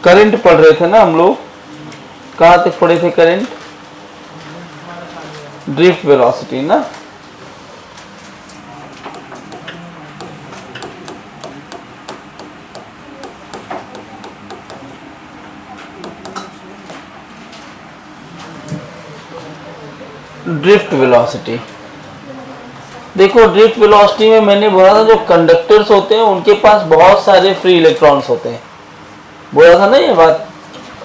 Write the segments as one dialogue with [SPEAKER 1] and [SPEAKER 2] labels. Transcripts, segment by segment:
[SPEAKER 1] Current पढ़ रहे थे ना हम लोग, कहाँ तक पढ़े थे करंट? ड्रिफ्ट वेलोसिटी ना। ड्रिफ्ट वेलोसिटी, देखो ड्रिफ्ट वेलोसिटी में मैंने बोला था जो कंडक्टर्स होते हैं उनके पास बहुत सारे फ्री इलेक्ट्रॉन्स होते हैं, बोला था ना ये बात।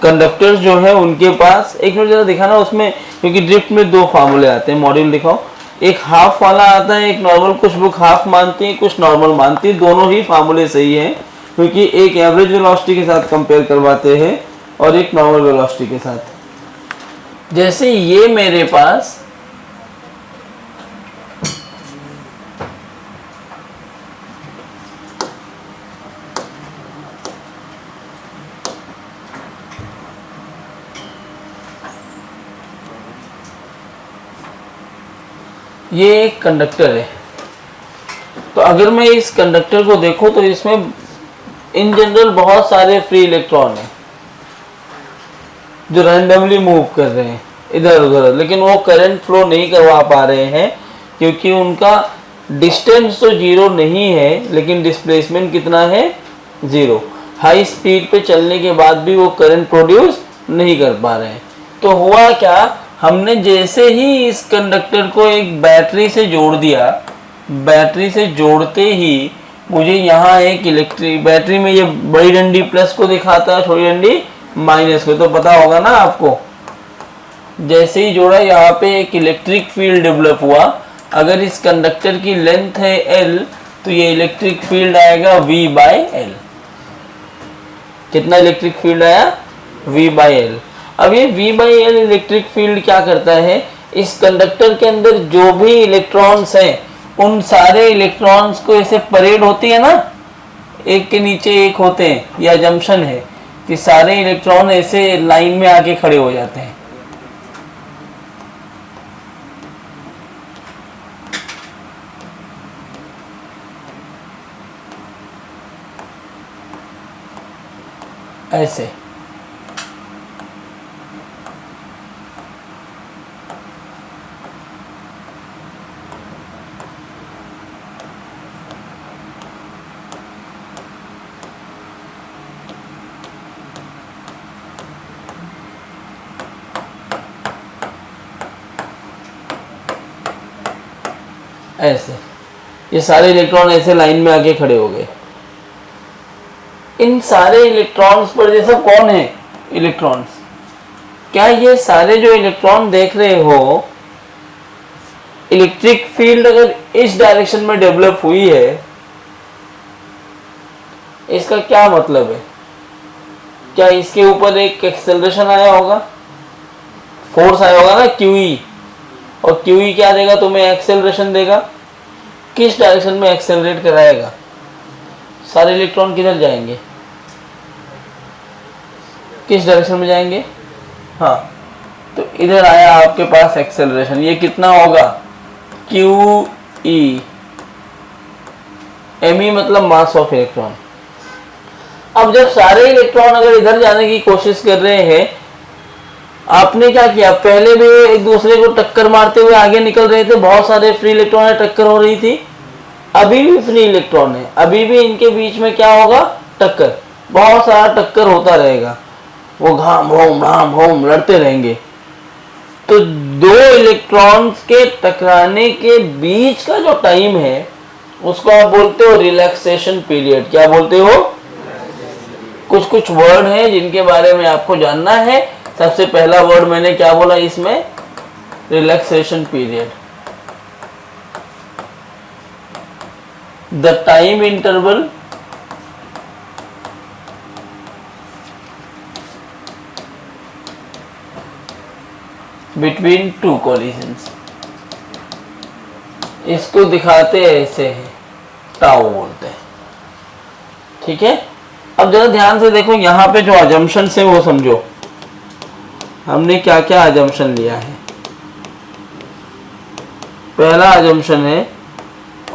[SPEAKER 1] कंडक्टर्स जो है उनके पास, एक मिनट जरा दिखाना उसमें, क्योंकि ड्रिफ्ट में दो फार्मूले आते हैं, मॉड्यूल दिखाओ। एक हाफ वाला आता है, एक नॉर्मल, कुछ बुक हाफ मानती है कुछ नॉर्मल मानती है, दोनों ही फार्मूले सही हैं, क्योंकि एक एवरेज वेलोसिटी के साथ कंपेयर करवाते हैं और एक नॉर्मल वेलोसिटी के साथ। जैसे ये मेरे पास ये एक कंडक्टर है, तो अगर मैं इस कंडक्टर को देखूं तो इसमें इन जनरल बहुत सारे फ्री इलेक्ट्रॉन हैं जो रैंडमली मूव कर रहे हैं इधर उधर, लेकिन वो करंट फ्लो नहीं करवा पा रहे हैं क्योंकि उनका डिस्टेंस तो जीरो नहीं है, लेकिन डिस्प्लेसमेंट कितना है? जीरो। हाई स्पीड पे चलने के बाद भी वो करंट प्रोड्यूस नहीं कर पा रहे हैं। तो हुआ क्या, हमने जैसे ही इस कंडक्टर को एक बैटरी से जोड़ दिया, बैटरी से जोड़ते ही मुझे यहाँ एक इलेक्ट्रिक, बैटरी में ये बड़ी डंडी प्लस को दिखाता है, छोटी डंडी माइनस को, तो पता होगा ना आपको। जैसे ही जोड़ा यहाँ पे एक इलेक्ट्रिक फील्ड डेवलप हुआ। अगर इस कंडक्टर की लेंथ है L तो ये इलेक्ट्रिक फील्ड आएगा V/L। कितना इलेक्ट्रिक फील्ड आया? V/L। अब ये V/L इलेक्ट्रिक फील्ड क्या करता है, इस कंडक्टर के अंदर जो भी इलेक्ट्रॉन्स हैं उन सारे इलेक्ट्रॉन्स को ऐसे परेड होती है ना, एक के नीचे एक होते हैं, या जंक्शन है कि सारे इलेक्ट्रॉन ऐसे लाइन में आके खड़े हो जाते हैं। ऐसे ऐसे ये सारे इलेक्ट्रॉन ऐसे लाइन में आके खड़े हो गए। इन सारे इलेक्ट्रॉन्स पर जैसा कौन है? इलेक्ट्रॉन्स। क्या ये सारे जो इलेक्ट्रॉन देख रहे हो, इलेक्ट्रिक फील्ड अगर इस डायरेक्शन में डेवलप हुई है, इसका क्या मतलब है? क्या इसके ऊपर एक एक्सेलरेशन आया होगा, फोर्स आया होगा ना QE, और QE क्या देगा तुम्हें? एक्सेलरेशन देगा। किस डायरेक्शन में एक्सेलरेट कराएगा? सारे इलेक्ट्रॉन किधर जाएंगे? किस डायरेक्शन में जाएंगे? हाँ, तो इधर आया आपके पास एक्सेलरेशन। ये कितना होगा? QE। ME मतलब मास ऑफ इलेक्ट्रॉन। अब जब सारे इलेक्ट्रॉन अगर इधर जाने की कोशिश कर रहे हैं, आपने क्या किया, पहले भी एक दूसरे को टक्कर मारते हुए आगे निकल रहे थे, बहुत सारे फ्री इलेक्ट्रॉन है, टक्कर हो रही थी। अभी भी फ्री इलेक्ट्रॉन है, अभी भी इनके बीच में क्या होगा? टक्कर, बहुत सारा टक्कर होता रहेगा, वो घाम भोम लड़ते रहेंगे। तो दो इलेक्ट्रॉन्स के टकराने के बीच का जो टाइम है उसको आप बोलते हो रिलैक्सेशन पीरियड। क्या बोलते हो? कुछ कुछ वर्ड हैं जिनके बारे में आपको जानना है। सबसे पहला वर्ड मैंने क्या बोला इसमें? Relaxation period. The time interval between two collisions, इसको दिखाते ऐसे हैं, टाउ बोलते हैं। ठीक है, अब जरा ध्यान से देखो, यहां पे जो अजम्पशन है वो समझो, हमने क्या क्या अजम्पशन लिया है। पहला अजम्पशन है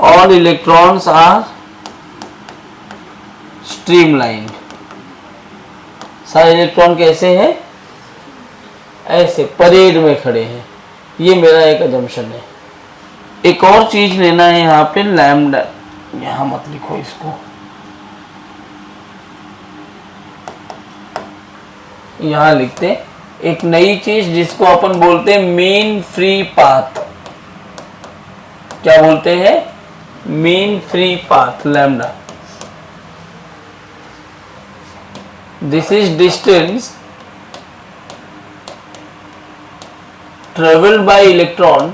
[SPEAKER 1] ऑल इलेक्ट्रॉन्स आर स्ट्रीमलाइंड। सारे इलेक्ट्रॉन कैसे हैं, ऐसे परेड में खड़े हैं। ये मेरा एक अजम्पशन है। एक और चीज लेना है यहाँ पे लैम्डा, यहाँ मत लिखो इसको, यहाँ लिखते एक नई चीज जिसको अपन बोलते हैं मीन फ्री पाथ। क्या बोलते हैं, mean free path, lambda. This is distance traveled by electron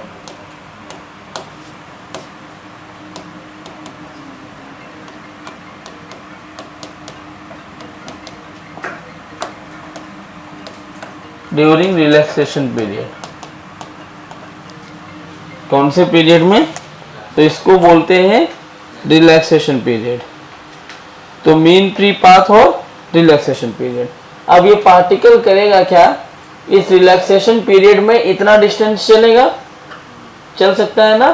[SPEAKER 1] during relaxation period। कौन से पीरियड में, तो इसको बोलते हैं रिलैक्सेशन पीरियड। तो मीन फ्री पाथ और रिलैक्सेशन पीरियड। अब ये पार्टिकल करेगा क्या, इस रिलैक्सेशन पीरियड में इतना डिस्टेंस चलेगा, चल सकता है ना।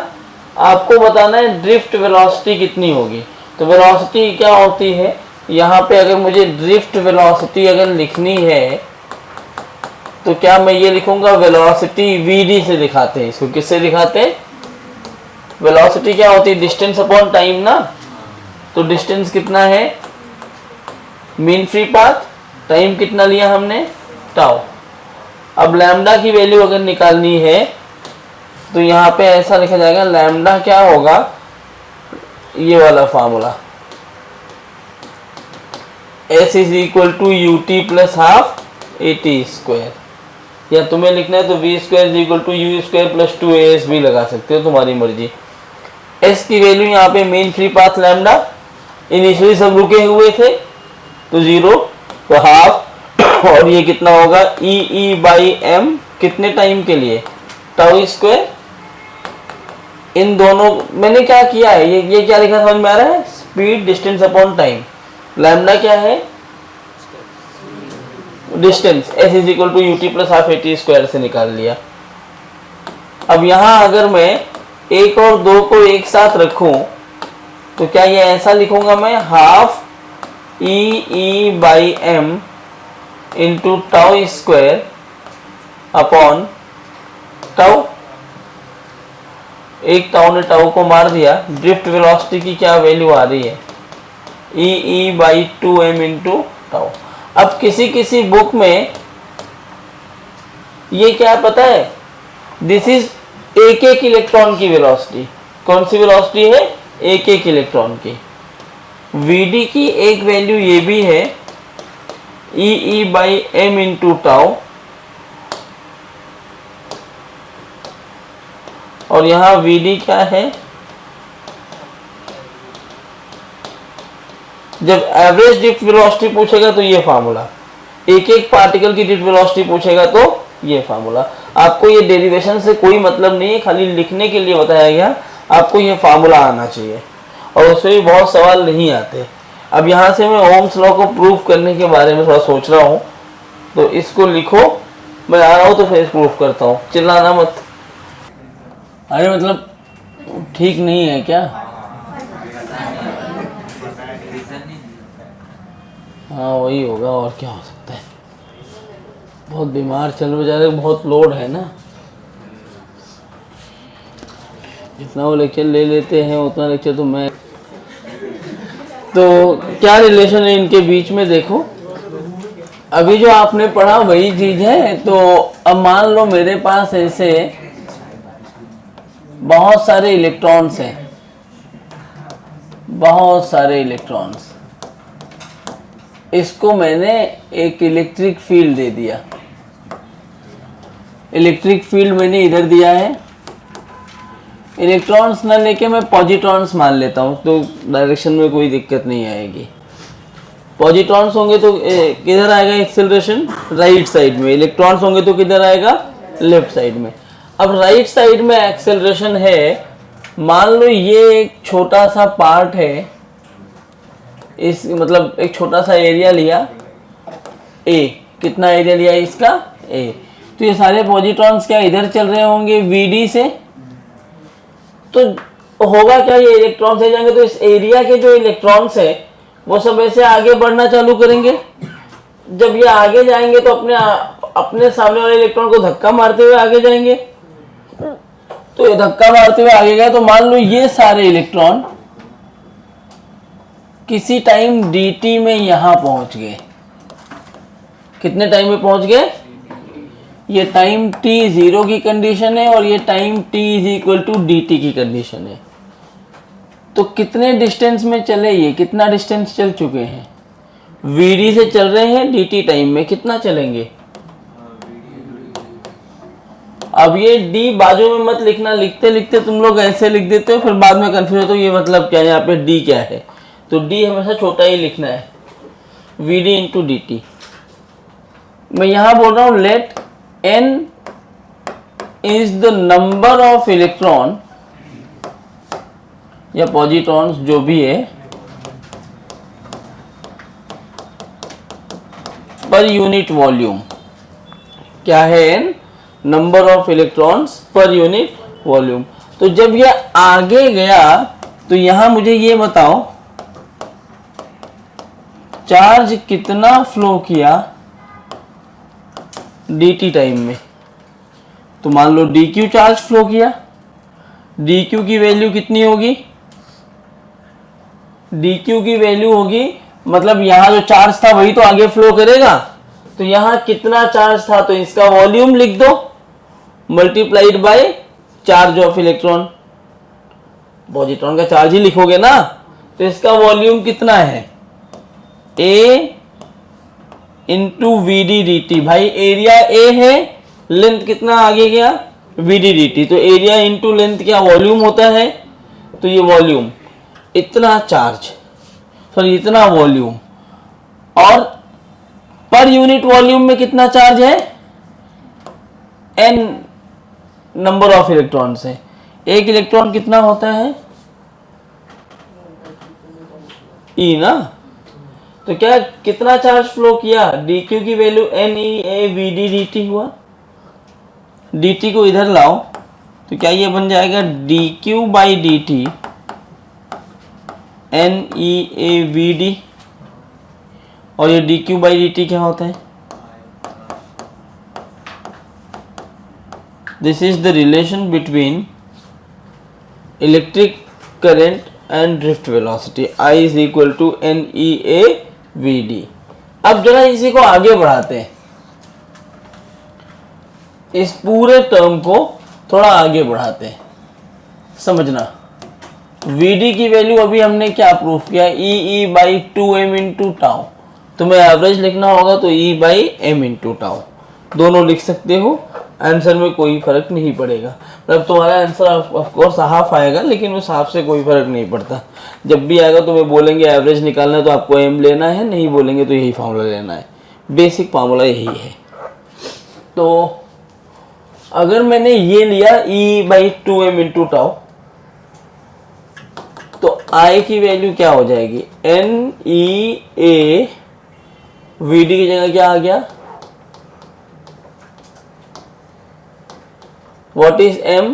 [SPEAKER 1] आपको बताना है ड्रिफ्ट वेलोसिटी कितनी होगी। तो वेलोसिटी क्या होती है, यहाँ पे अगर मुझे ड्रिफ्ट वेलोसिटी अगर लिखनी है तो क्या मैं ये लिखूंगा, वेलोसिटी vd से दिखाते हैं इसको। किससे दिखाते हैं, वेलोसिटी क्या होती है, डिस्टेंस अपॉन टाइम ना। तो डिस्टेंस कितना है, मीन फ्री पाथ, टाइम कितना लिया हमने, टाउ। अब लैम्डा की वैल्यू अगर निकालनी है तो यहाँ पे ऐसा लिखा जाएगा, लैम्डा क्या होगा, ये वाला formula, S is equal to u t plus half a t square, या तुम्हें लिखना है तो v square is equal to u square plus 2as भी लगा सकते हो, तुम्हारी मर्जी। S की वैल्यू यहाँ पे mean free path lambda, initially सब रुके हुए थे तो 0, तो हाफ, और ये कितना होगा ई बाई एम, कितने टाइम के लिए, टाउ स्क्वायर। इन दोनों मैंने क्या किया है, ये क्या लिखा समझ में आ रहा है, speed distance upon time. Lambda क्या है, distance, S is equal to u t plus half a t square से निकाल लिया। अब यहाँ अगर मैं 1 और 2 को एक साथ रखूं तो क्या ये ऐसा लिखूंगा मैं, half e by m into tau square upon tau. एक टाउ ने टाउ को मार दिया। ड्रिफ्ट वेलोसिटी की क्या वैल्यू आ रही है, ई बाई 2m इंटू टाउ। अब किसी किसी बुक में ये क्या पता है, दिस इज एक एक इलेक्ट्रॉन की वेलोसिटी। कौन सी वेलोसिटी है, एक एक इलेक्ट्रॉन की। Vd की एक वैल्यू ये भी है, ई बाई एम इंटू टाउ, और यहां Vd क्या है, जब एवरेज ड्रिफ्ट वेलोसिटी पूछेगा तो ये फार्मूला, एक एक पार्टिकल की ड्रिफ्ट वेलोसिटी पूछेगा तो ये फार्मूला। आपको ये डेरिवेशन से कोई मतलब नहीं है, खाली लिखने के लिए बताया गया, आपको ये फार्मूला आना चाहिए, और उसमें भी बहुत सवाल नहीं आते। अब यहाँ से मैं ओम्स लॉ को प्रूव करने के बारे में थोड़ा सोच रहा हूँ, तो इसको लिखो, मैं आ रहा हूँ तो फिर प्रूव करता हूँ, चिल्लाना मत। अरे मतलब ठीक नहीं है क्या, हाँ वही होगा और क्या हो सकता है। बहुत बीमार चल बेचारे, बहुत लोड है ना, जितना वो लेक्चर ले लेते हैं उतना लेक्चर तो मैं, तो क्या रिलेशन है इनके बीच में देखो। अभी जो आपने पढ़ा वही चीज है। तो अब मान लो मेरे पास ऐसे बहुत सारे इलेक्ट्रॉन्स हैं, बहुत सारे इलेक्ट्रॉन्स, इसको मैंने एक इलेक्ट्रिक फील्ड दे दिया। इलेक्ट्रिक फील्ड मैंने इधर दिया है, इलेक्ट्रॉन्स ना लेके मैं पॉजिट्रॉन्स मान लेता हूँ, तो डायरेक्शन में कोई दिक्कत नहीं आएगी। पॉजिट्रॉन्स होंगे तो किधर आएगा एक्सेलरेशन, राइट साइड में। इलेक्ट्रॉन्स होंगे तो किधर आएगा, लेफ्ट साइड में। अब राइट साइड में एक्सेलरेशन है, मान लो ये एक छोटा सा पार्ट है, इस मतलब एक छोटा सा एरिया लिया ए, कितना एरिया लिया इसका ए, तो ये सारे पॉजिट्रॉन्स क्या इधर चल रहे होंगे Vd से, तो होगा क्या, ये इलेक्ट्रॉन्स ले जाएंगे तो इस एरिया के जो इलेक्ट्रॉन्स है वो सब ऐसे आगे बढ़ना चालू करेंगे, जब ये आगे जाएंगे तो अपने सामने वाले इलेक्ट्रॉन को धक्का मारते हुए आगे जाएंगे। तो ये धक्का मारते हुए आगे गए तो मान लो ये सारे इलेक्ट्रॉन किसी टाइम dt में यहां पहुंच गए। कितने टाइम में पहुंच गए? ये टाइम t 0 की कंडीशन है और ये time t is equal to dt की कंडीशन है। तो कितने डिस्टेंस में चले? ये कितना डिस्टेंस चल चुके हैं? vd से चल रहे हैं, dt टाइम में कितना चलेंगे? अब ये d बाजू में मत लिखना, लिखते लिखते तुम लोग ऐसे लिख देते हो फिर बाद में कंफ्यूज होते हो ये मतलब क्या है, यहाँ पे d क्या है। तो d हमेशा छोटा ही लिखना है, vd इंटू dt। मैं यहां बोल रहा हूं let n is the number of electron या पॉजिट्रॉन्स जो भी है पर यूनिट वॉल्यूम। क्या है n? Number of electrons per unit volume. तो जब ये आगे गया तो यहां मुझे ये बताओ चार्ज कितना फ्लो किया dt टाइम में। तो मान लो dq चार्ज फ्लो किया, dq की वैल्यू कितनी होगी? dq की वैल्यू होगी मतलब यहां जो चार्ज था वही तो आगे फ्लो करेगा। तो यहां कितना चार्ज था तो इसका वॉल्यूम लिख दो multiplied by charge of electron. Positron का चार्ज ही लिखोगे ना, तो इसका वॉल्यूम कितना है? a into v d d t. भाई एरिया a है, लेंथ कितना आगे गया? V d d t. तो एरिया इंटू लेंथ क्या वॉल्यूम होता है? तो ये वॉल्यूम इतना चार्ज, सॉरी इतना वॉल्यूम। और पर यूनिट वॉल्यूम में कितना चार्ज है? n नंबर ऑफ इलेक्ट्रॉन्स है। एक इलेक्ट्रॉन कितना होता है? E ना। तो क्या कितना चार्ज फ्लो किया? dq की वैल्यू NeAVD/dt हुआ। dt को इधर लाओ तो क्या ये बन जाएगा dq/dt NeAVD। और ये dq/dt क्या होता है? This is the relation between electric current and drift velocity. I is equal to NeAVD। अब जरा इसी को आगे बढ़ाते हैं, इस पूरे टर्म को थोड़ा आगे बढ़ाते हैं। समझना Vd की वैल्यू अभी हमने क्या प्रूफ किया? E/2m into tau. तुम्हें एवरेज लिखना होगा तो E/m इंटू टाउ दोनों लिख सकते हो। आंसर में कोई फर्क नहीं पड़ेगा, मतलब तुम्हारा आंसर ऑफ कोर्स हाफ आएगा लेकिन उस हाफ से कोई फर्क नहीं पड़ता। जब भी आएगा तुम्हें बोलेंगे एवरेज निकालना है तो आपको m लेना है, नहीं बोलेंगे तो यही फार्मूला लेना है। बेसिक फार्मूला यही है। तो अगर मैंने ये लिया E/2m इंटू टाउ तो I की वैल्यू क्या हो जाएगी? NeAVD की जगह क्या आ गया? What is m?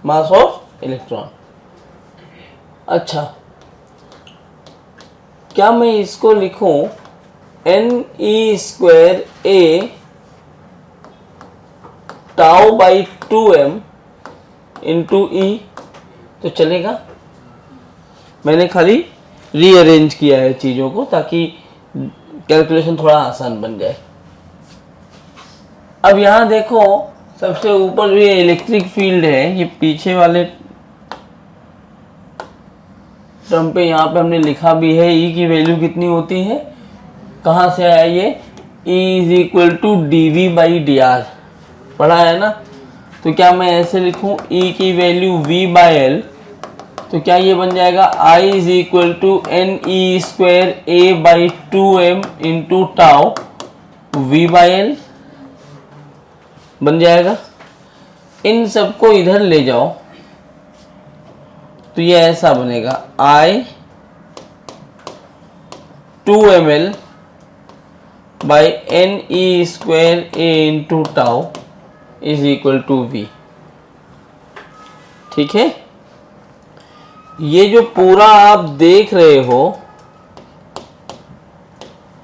[SPEAKER 1] Mass of electron. अच्छा, क्या मैं इसको लिखूं Ne²A τ/2m इंटू E? तो चलेगा। मैंने खाली रीअरेंज किया है चीजों को ताकि कैलकुलेशन थोड़ा आसान बन जाए। अब यहां देखो सबसे ऊपर जो ये इलेक्ट्रिक फील्ड है, ये पीछे वाले टर्म पे यहाँ पे हमने लिखा भी है E की वैल्यू कितनी होती है। कहाँ से आया ये? E is equal to dV/dr पढ़ा है ना। तो क्या मैं ऐसे लिखूं E की वैल्यू V/L, तो क्या ये बन जाएगा I is equal to Ne²A/2m into tau V/L बन जाएगा। इन सबको इधर ले जाओ तो ये ऐसा बनेगा I 2ml by Ne²A into tau is equal to V। ठीक है। ये जो पूरा आप देख रहे हो,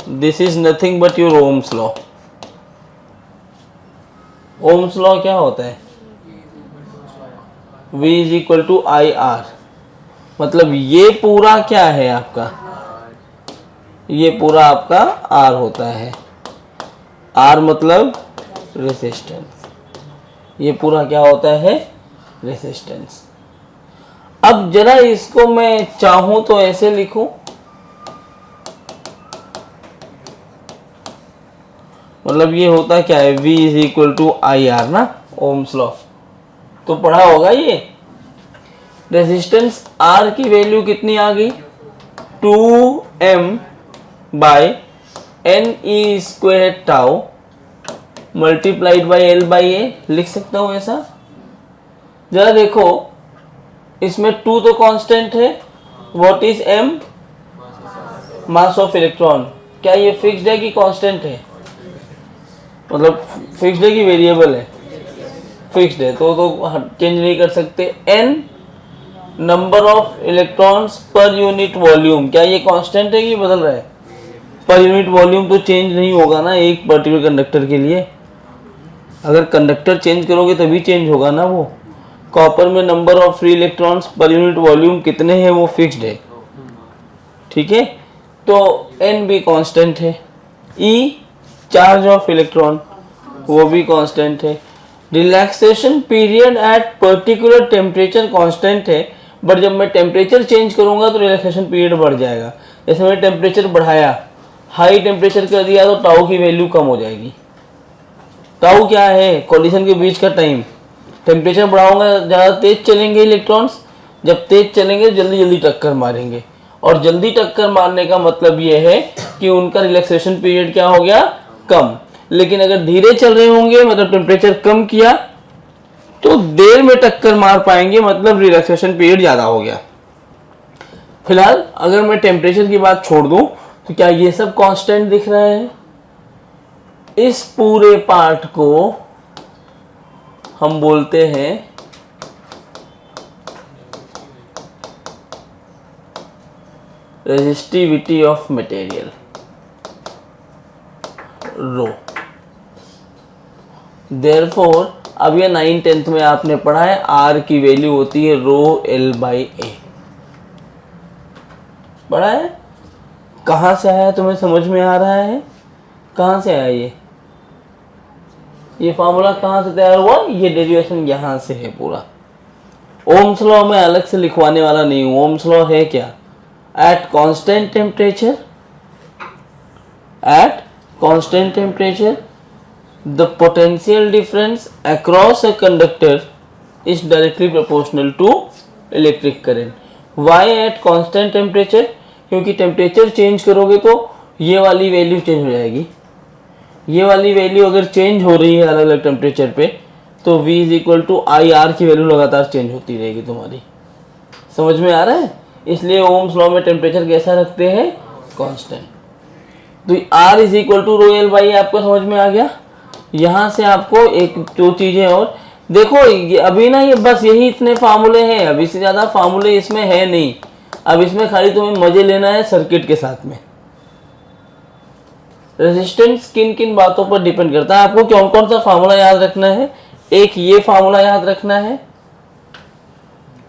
[SPEAKER 1] this is nothing but your ohm's law. Ohm's law क्या होता है? V is equal to I R. मतलब ये पूरा क्या है आपका? ये पूरा आपका R होता है। R मतलब रेसिस्टेंस। ये पूरा क्या होता है? रेसिस्टेंस। अब जरा इसको मैं चाहूं तो ऐसे लिखूं, मतलब ये होता क्या है? V is equal to I R ना, ओम्स लॉ तो पढ़ा होगा ये। रेजिस्टेंस R की वैल्यू कितनी आ गई? 2m by N E square tau multiplied by L by A. लिख सकता हूं ऐसा? जरा देखो, इसमें 2 तो कांस्टेंट है। What is m? Mass of electron. क्या ये फिक्स्ड है कि कांस्टेंट है? मतलब फिक्स्ड है कि वेरिएबल है? फिक्स्ड है तो चेंज नहीं कर सकते। n number of electrons per unit volume. क्या ये कांस्टेंट है कि बदल रहा है? पर यूनिट वॉल्यूम तो चेंज नहीं होगा ना एक पर्टिकुलर कंडक्टर के लिए। अगर कंडक्टर चेंज करोगे तभी चेंज होगा ना वो। कॉपर में number of free electrons per unit volume कितने हैं वो फिक्स्ड है, ठीक है। तो n भी कांस्टेंट है। E चार्ज ऑफ इलेक्ट्रॉन वो भी कांस्टेंट है। Relaxation period at particular temperature constant है, बट जब मैं टेम्परेचर चेंज करूंगा तो रिलैक्सेशन पीरियड बढ़ जाएगा। जैसे मैंने टेम्परेचर बढ़ाया, हाई टेम्परेचर कर दिया तो टाउ की वैल्यू कम हो जाएगी। टाउ क्या है? कॉलिजन के बीच का टाइम। टेम्परेचर बढ़ाऊंगा ज़्यादा तेज चलेंगे इलेक्ट्रॉन्स, जब तेज चलेंगे जल्दी जल्दी टक्कर मारेंगे, और जल्दी टक्कर मारने का मतलब ये है कि उनका रिलैक्सेशन पीरियड क्या हो गया? कम। लेकिन अगर धीरे चल रहे होंगे, मतलब टेम्परेचर कम किया, तो देर में टक्कर मार पाएंगे, मतलब रिलैक्सेशन पीरियड ज़्यादा हो गया। फिलहाल अगर मैं टेम्परेचर की बात छोड़ दूं तो क्या ये सब कांस्टेंट दिख रहे हैं? इस पूरे पार्ट को हम बोलते हैं resistivity of material, rho. Therefore अब ये 9th-10th में आपने पढ़ा है, R की वैल्यू होती है रो L बाई ए। पढ़ा है? कहाँ से आया तुम्हें समझ में आ रहा है? कहाँ से आया ये फार्मूला कहाँ से तैयार हुआ? ये डेरिवेशन यहाँ से है पूरा। ओम्स लॉ में अलग से लिखवाने वाला नहीं हूँ। ओम्स लॉ है क्या? At constant temperature, the potential difference across a conductor is directly proportional to electric current. Why at constant temperature? क्योंकि टेम्परेचर चेंज करोगे तो ये वाली वैल्यू चेंज हो जाएगी। ये वाली वैल्यू अगर चेंज हो रही है अलग अलग टेम्परेचर पे, तो V is equal to I R की वैल्यू लगातार चेंज होती रहेगी तुम्हारी। समझ में आ रहा है? इसलिए ओम्स लॉ में टेम्परेचर कैसा रखते हैं? कांस्टेंट। तो R is equal to rho L by, आपको समझ में आ गया? यहाँ से आपको एक दो चीजें और देखो, ये अभी ना ये बस यही इतने फार्मूले हैं, अभी से ज़्यादा फार्मूले इसमें है नहीं। अब इसमें खाली तुम्हें मजे लेना है सर्किट के साथ में। रेजिस्टेंस किन किन बातों पर डिपेंड करता है, आपको कौन कौन सा फार्मूला याद रखना है? एक ये फार्मूला याद रखना है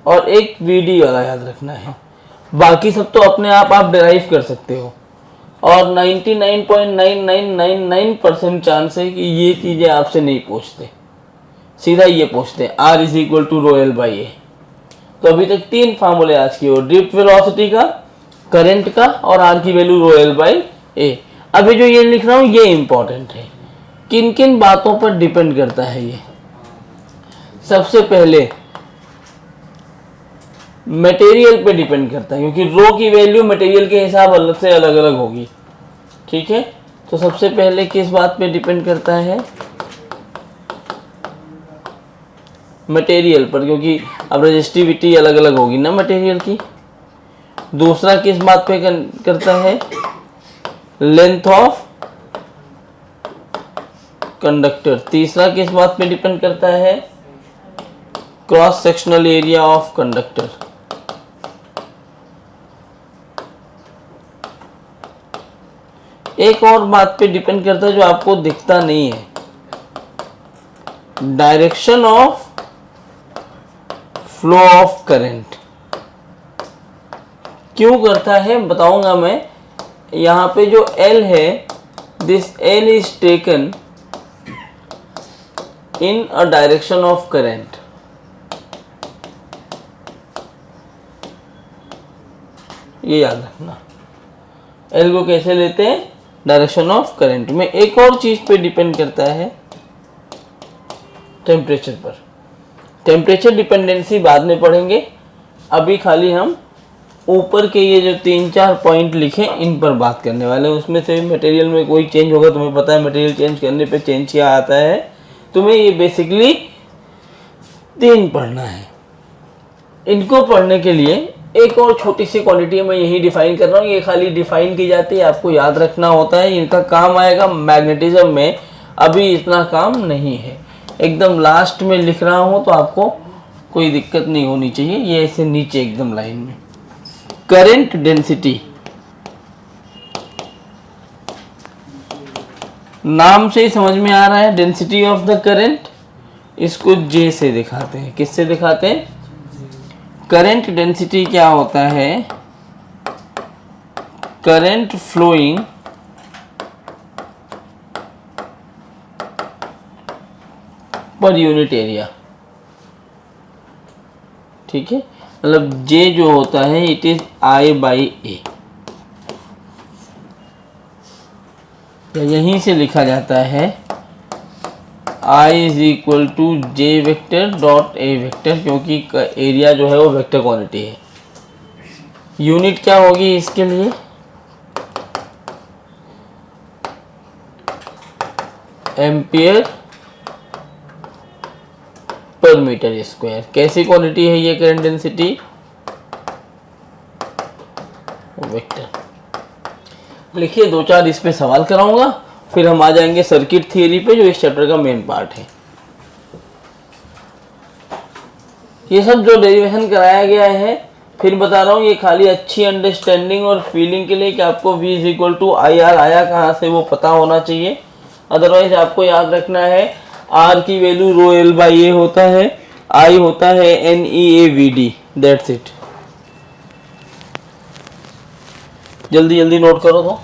[SPEAKER 1] और एक VD वाला याद रखना है। बाकी सब तो अपने आप डिराइव कर सकते हो, और 99.9999% चांस है कि ये चीजें आपसे नहीं पूछते, सीधा ये पूछते हैं R is equal to rho L by A. तो अभी तक 3 फार्मूले आज की हो, ड्रिफ्ट वेलोसिटी का, करंट का, और R की वैल्यू रो एल बाई ए। अभी जो ये लिख रहा हूं ये इंपॉर्टेंट है, किन किन बातों पर डिपेंड करता है ये। सबसे पहले मटेरियल पे डिपेंड करता है, क्योंकि रो की वैल्यू मटेरियल के हिसाब अलग से अलग अलग होगी, ठीक है। तो सबसे पहले किस बात पे डिपेंड करता है? मटेरियल पर, क्योंकि अब रेजिस्टिविटी अलग अलग होगी ना मटेरियल की। दूसरा किस बात पे करता है? Length of conductor. तीसरा किस बात पे डिपेंड करता है? Cross sectional area of conductor. एक और बात पे डिपेंड करता है जो आपको दिखता नहीं है, direction of flow of current. क्यों करता है बताऊंगा मैं। यहां पे जो L है, this L is taken in a direction of current. ये याद रखना, L को कैसे लेते हैं, डायरेक्शन ऑफ करंट में। एक और चीज पे डिपेंड करता है, टेम्परेचर पर। टेम्परेचर डिपेंडेंसी बाद में पढ़ेंगे, अभी खाली हम ऊपर के ये जो 3-4 पॉइंट लिखे इन पर बात करने वाले हैं। उसमें से मटेरियल में कोई चेंज होगा, तुम्हें पता है मटेरियल चेंज करने पे चेंज क्या आता है, तुम्हें ये बेसिकली 3 पढ़ना है। इनको पढ़ने के लिए एक और छोटी सी क्वांटिटी मैं यही डिफाइन कर रहा हूँ, ये खाली डिफाइन की जाती है, आपको याद रखना होता है। इनका काम आएगा मैग्नेटिज्म में, अभी इतना काम नहीं है। एकदम लास्ट में लिख रहा हूँ तो आपको कोई दिक्कत नहीं होनी चाहिए। ये ऐसे नीचे एकदम लाइन में, करंट डेंसिटी, नाम से ही समझ में आ रहा है, डेंसिटी ऑफ द करंट। इसको J से दिखाते हैं। किससे दिखाते हैं? करंट डेंसिटी क्या होता है? Current flowing per unit area. ठीक है, मतलब J जो होता है इट इज I/A, यहीं से लिखा जाता है I is equal to J vector dot A vector, क्योंकि एरिया जो है वो वेक्टर क्वांटिटी है। यूनिट क्या होगी इसके लिए? Ampere per metre square. कैसी क्वांटिटी है ये करंट डेंसिटी? वेक्टर। लिखिए, 2-4 इस पे सवाल कराऊंगा, फिर हम आ जाएंगे सर्किट थियरी पे जो इस चैप्टर का मेन पार्ट है। ये सब जो डेरिवेशन कराया गया है, फिर बता रहा हूँ, ये खाली अच्छी अंडरस्टैंडिंग और फीलिंग के लिए कि आपको V is equal to IR आया कहाँ से वो पता होना चाहिए। अदरवाइज आपको याद रखना है R की वैल्यू ρL/A होता है, I होता है NEAVD, दैट्स इट। जल्दी जल्दी नोट करो तो।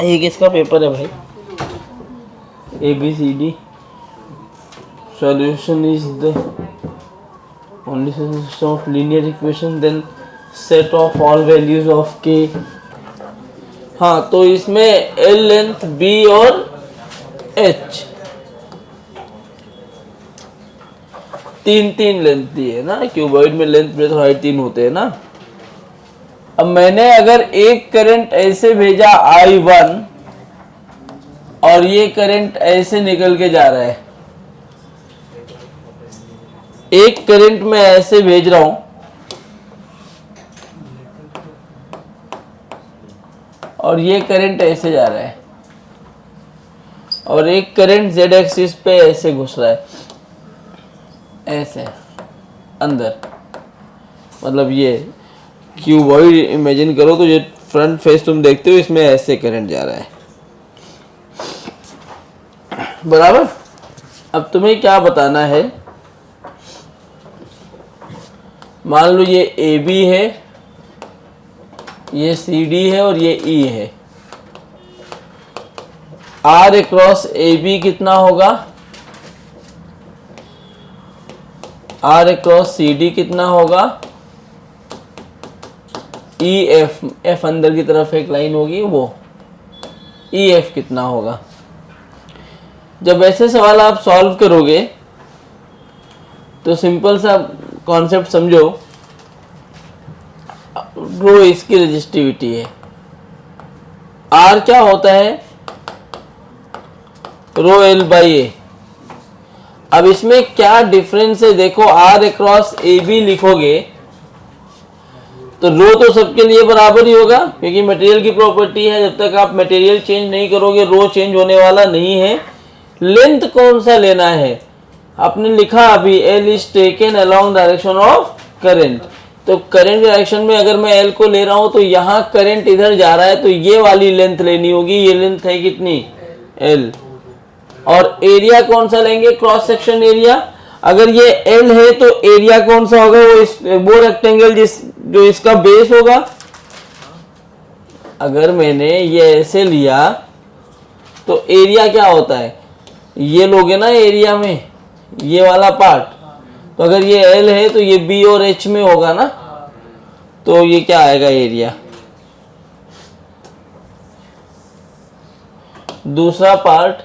[SPEAKER 1] ये किसका पेपर है भाई? ABCD solution is the only system of linear equation then set of all values of k। हाँ, तो इसमें L लेंथ, B और H, 3 लेंथ दी है ना। क्यूबॉइड में लेंथ, ब्रेथ और हाइट 3 होते हैं ना। अब मैंने अगर एक करंट ऐसे भेजा I1 और ये करंट ऐसे निकल के जा रहा है, एक करंट में ऐसे भेज रहा हूं और ये करंट ऐसे जा रहा है, और एक करंट Z एक्सिस पे ऐसे घुस रहा है, ऐसे अंदर। मतलब ये क्यूबॉइड इमेजिन करो तो ये फ्रंट फेस तुम देखते हो, इसमें ऐसे करंट जा रहा है, बराबर। अब तुम्हें क्या बताना है, मान लो ये AB है, ये CD है और ये E है। R अक्रॉस AB कितना होगा? R अक्रॉस CD कितना होगा? EF, F अंदर की तरफ एक लाइन होगी वो, EF कितना होगा? जब ऐसे सवाल आप सॉल्व करोगे तो सिंपल सा कॉन्सेप्ट समझो, रो इसकी रेजिस्टिविटी है, R क्या होता है? ρL/A। अब इसमें क्या डिफरेंस है देखो, R अक्रॉस AB लिखोगे तो रो तो सबके लिए बराबर ही होगा, क्योंकि मटेरियल की प्रॉपर्टी है, जब तक आप मटेरियल चेंज नहीं करोगे रो चेंज होने वाला नहीं है। लेंथ कौन सा लेना है, आपने लिखा अभी L is taken along direction of current. तो करंट डायरेक्शन में अगर मैं एल को ले रहा हूं तो यहाँ करंट इधर जा रहा है, तो ये वाली लेंथ लेनी होगी। ये लेंथ है कितनी, एल। और एरिया कौन सा लेंगे, क्रॉस सेक्शन एरिया। अगर ये एल है तो एरिया कौन सा होगा, वो रेक्टेंगल जो इसका बेस होगा। अगर मैंने ये ऐसे लिया तो एरिया क्या होता है, ये लोगे ना एरिया में, ये वाला पार्ट। तो अगर ये एल है तो ये बी और एच में होगा ना, तो ये क्या आएगा, एरिया। दूसरा पार्ट,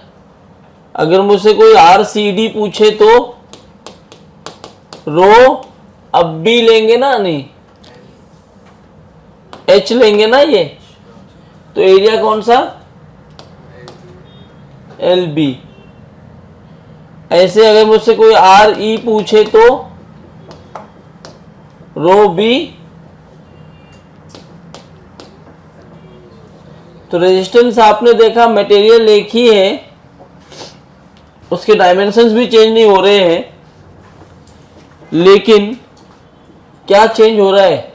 [SPEAKER 1] अगर मुझसे कोई आर सी डी पूछे तो रो अब बी लेंगे ना, नहीं एच लेंगे ना ये, तो एरिया कौन सा, एल बी। ऐसे अगर मुझसे कोई आर ई पूछे तो रो बी। तो रेजिस्टेंस आपने देखा मटेरियल एक ही है, उसके डायमेंशंस भी चेंज नहीं हो रहे हैं, लेकिन क्या चेंज हो रहा है,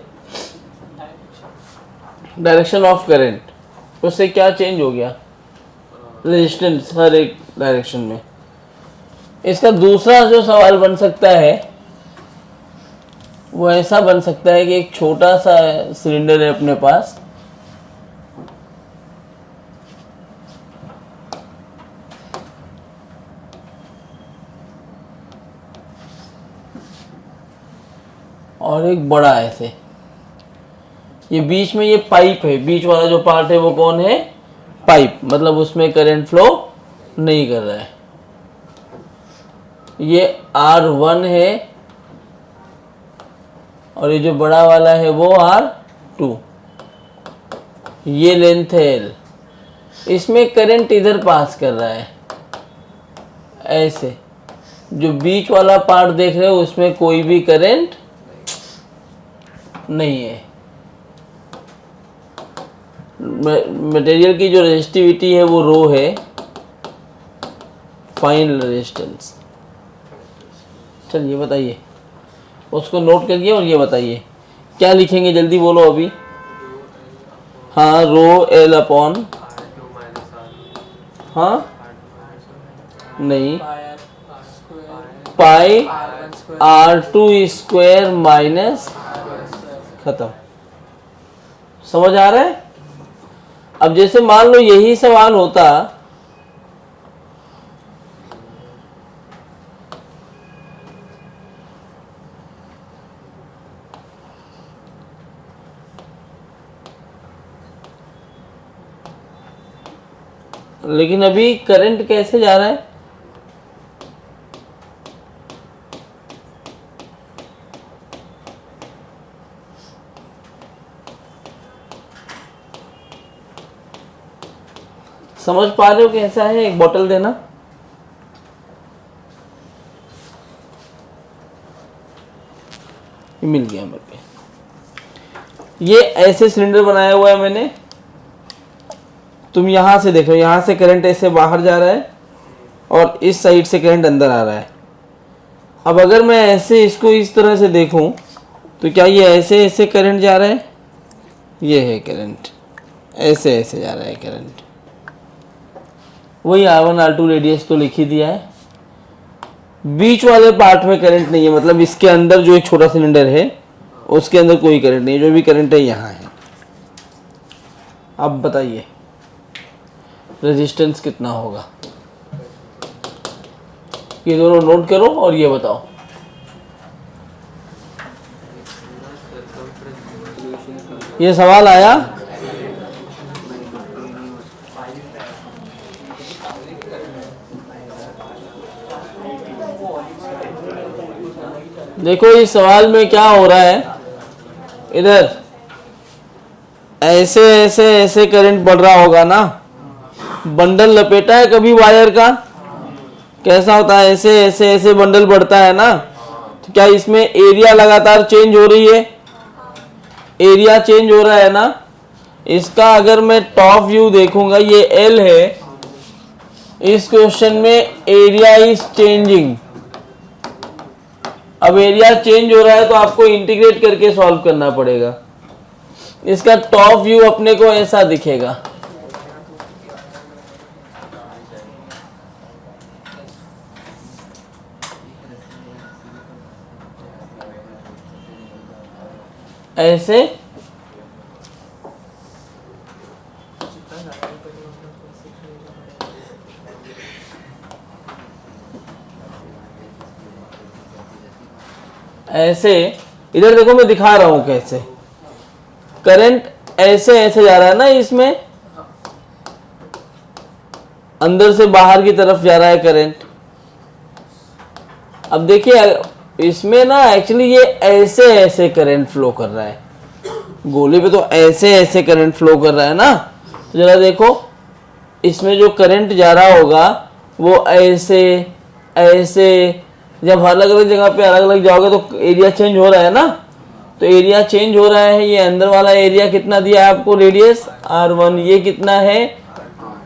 [SPEAKER 1] डायरेक्शन ऑफ करंट। उससे क्या चेंज हो गया, रेजिस्टेंस हर एक डायरेक्शन में। इसका दूसरा जो सवाल बन सकता है वो ऐसा बन सकता है कि एक छोटा सा सिलेंडर है अपने पास, और एक बड़ा ऐसे, ये बीच में ये पाइप है, बीच वाला जो पार्ट है वो कौन है, पाइप, मतलब उसमें करंट फ्लो नहीं कर रहा है। ये R1 है और ये जो बड़ा वाला है वो R2, ये लेंथ है L। इसमें करंट इधर पास कर रहा है ऐसे, जो बीच वाला पार्ट देख रहे हो उसमें कोई भी करंट नहीं है। मटेरियल की जो रेजिस्टिविटी है वो रो है, फाइनल रेजिस्टेंस। चलिए बताइए, उसको नोट करिए और ये बताइए क्या लिखेंगे, जल्दी बोलो अभी। हाँ, रो एल अपॉन, हाँ नहीं, पाई R2 स्क्वायर माइनस, खत्म। समझ आ रहा है। अब जैसे मान लो यही सवाल होता लेकिन अभी करंट कैसे जा रहा है, समझ पा रहे हो कैसा है। एक बोतल देना, ये मिल गया मेरे पे। ये ऐसे सिलेंडर बनाया हुआ है मैंने, तुम यहां से देखो, यहां से करंट ऐसे बाहर जा रहा है और इस साइड से करंट अंदर आ रहा है। अब अगर मैं ऐसे इसको इस तरह से देखूं तो क्या ये ऐसे ऐसे करंट जा रहा है, ये है करंट, ऐसे ऐसे जा रहा है करंट। वही R1 R2 रेडियस तो लिख ही दिया है। बीच वाले पार्ट में करंट नहीं है, मतलब इसके अंदर जो एक छोटा सिलेंडर है उसके अंदर कोई करंट नहीं है, जो भी करंट है यहाँ है। अब बताइए रेजिस्टेंस कितना होगा, ये दोनों नोट करो और ये बताओ। ये सवाल आया, देखो इस सवाल में क्या हो रहा है, इधर ऐसे ऐसे ऐसे करंट बढ़ रहा होगा ना, बंडल लपेटा है कभी वायर का, कैसा होता है, ऐसे ऐसे ऐसे बंडल बढ़ता है ना। तो क्या इसमें एरिया लगातार चेंज हो रही है, एरिया चेंज हो रहा है ना, इसका अगर मैं टॉप व्यू देखूंगा, ये एल है, इस क्वेश्चन में एरिया इज चेंजिंग। अब एरिया चेंज हो रहा है तो आपको इंटीग्रेट करके सॉल्व करना पड़ेगा। इसका टॉप व्यू अपने को ऐसा दिखेगा। ऐसे ऐसे इधर देखो, मैं दिखा रहा हूं कैसे करंट ऐसे ऐसे जा रहा है ना, इसमें अंदर से बाहर की तरफ जा रहा है करंट। अब देखिए इसमें ना एक्चुअली ये ऐसे ऐसे करंट फ्लो कर रहा है, गोले पे तो ऐसे ऐसे करंट फ्लो कर रहा है ना। तो जरा देखो इसमें जो करंट जा रहा होगा वो ऐसे ऐसे, जब अलग अलग जगह पे अलग अलग जाओगे तो एरिया चेंज हो रहा है ना। तो एरिया चेंज हो रहा है, ये अंदर वाला एरिया कितना दिया है आपको, रेडियस r1, ये कितना है,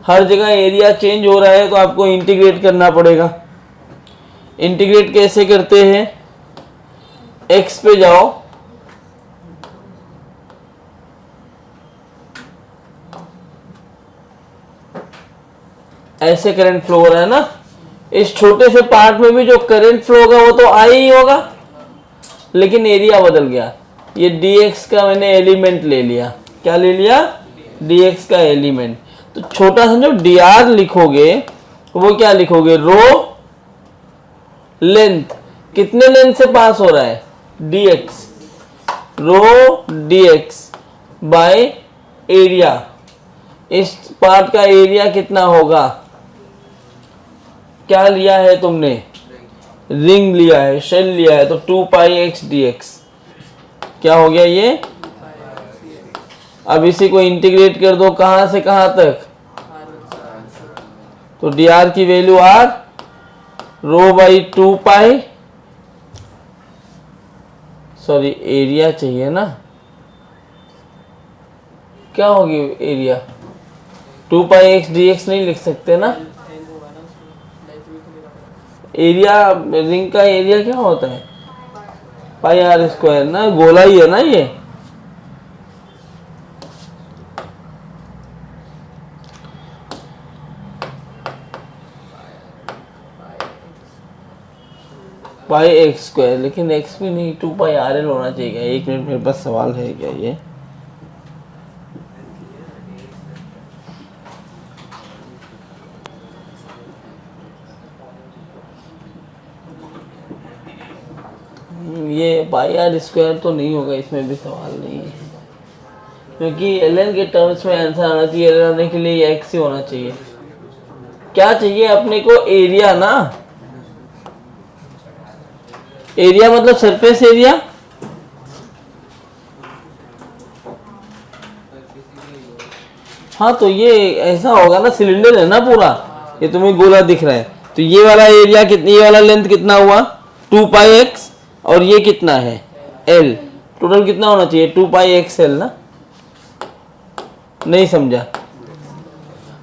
[SPEAKER 1] हर जगह एरिया चेंज हो रहा है तो आपको इंटीग्रेट करना पड़ेगा। इंटीग्रेट कैसे करते हैं, x पे जाओ, ऐसे करंट फ्लो हो रहा है ना, इस छोटे से पार्ट में भी जो करंट फ्लो होगा वो तो आई ही होगा, लेकिन एरिया बदल गया। ये dx का मैंने एलिमेंट ले लिया, क्या ले लिया, dx का एलिमेंट। तो छोटा सा जो dr लिखोगे वो क्या लिखोगे, रो लेंथ, कितने लेंथ से पास हो रहा है, dx, rho dx by area. इस पार्ट का एरिया कितना होगा, क्या लिया है तुमने, रिंग लिया है, शेल लिया है, तो 2 पाई एक्स dx क्या हो गया ये। अब इसी को इंटीग्रेट कर दो, कहां से कहां तक, तो dr की value r, rho by 2 pi, sorry area चाहिए ना, क्या होगी एरिया, 2 पाई एक्स dx नहीं लिख सकते ना। एरिया रिंग का एरिया क्या होता है, पाई आर स्क्वायर ना, गोला ही है ना ये। पाई एक्स स्क्वायर, लेकिन एक्स भी नहीं, 2 पाई आर एल होना चाहिए। एक मिनट मेरे पास सवाल है क्या ये, ये पाई आर स्क्वायर तो नहीं होगा, इसमें भी सवाल नहीं है, क्योंकि एल के टर्म्स में आंसर आना चाहिए, एल आने के लिए एक्स ही होना चाहिए। क्या चाहिए अपने को, एरिया ना, एरिया मतलब सरफेस एरिया। हाँ तो ये ऐसा होगा ना, सिलेंडर है ना पूरा, ये तुम्हें गोला दिख रहा है, तो ये वाला एरिया कितनी, ये वाला लेंथ कितना हुआ, 2 पाई एक्स, और ये कितना है l, टोटल कितना होना चाहिए, 2 पाई एक्स एल ना। नहीं समझा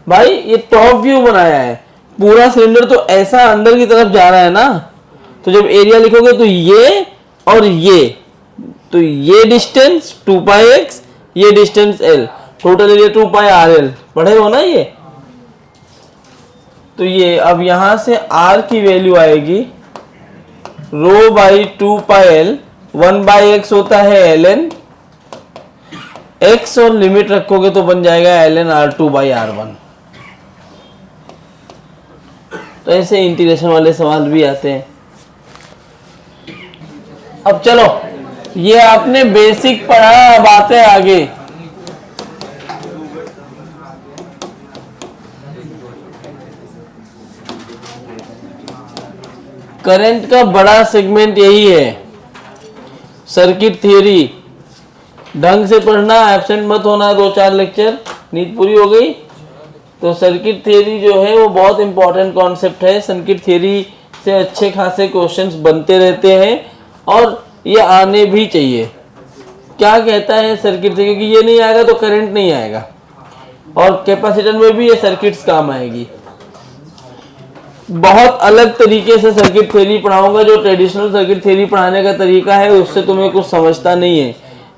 [SPEAKER 1] भाई, ये टॉप व्यू बनाया है, पूरा सिलेंडर तो ऐसा अंदर की तरफ जा रहा है ना, तो जब एरिया लिखोगे तो ये और ये, तो ये डिस्टेंस 2 पाई एक्स, ये डिस्टेंस l, टोटल एरिया 2 पाई आर एल, पढ़े हो ना ये। तो ये अब यहां से r की वैल्यू आएगी rho by 2 pi L, 1 by X होता है एल एन, एक्स और लिमिट रखोगे तो बन जाएगा L N R 2 by R 1। तो ऐसे इंटीग्रेशन वाले सवाल भी आते हैं। अब चलो, ये आपने बेसिक पढ़ा, अब आते हैं आगे। करंट का बड़ा सेगमेंट यही है, सर्किट थ्योरी ढंग से पढ़ना, एब्सेंट मत होना, 2-4 लेक्चर, नींद पूरी हो गई। तो सर्किट थ्योरी जो है वो बहुत इंपॉर्टेंट कॉन्सेप्ट है, सर्किट थ्योरी से अच्छे खासे क्वेश्चंस बनते रहते हैं और ये आने भी चाहिए, क्या कहता है सर्किट से, क्योंकि ये नहीं आएगा तो करंट नहीं आएगा, और कैपेसिटर में भी ये सर्किट्स काम आएगी। बहुत अलग तरीके से सर्किट थ्योरी पढ़ाऊंगा, जो ट्रेडिशनल सर्किट थ्योरी पढ़ाने का तरीका है उससे तुम्हें कुछ समझता नहीं है,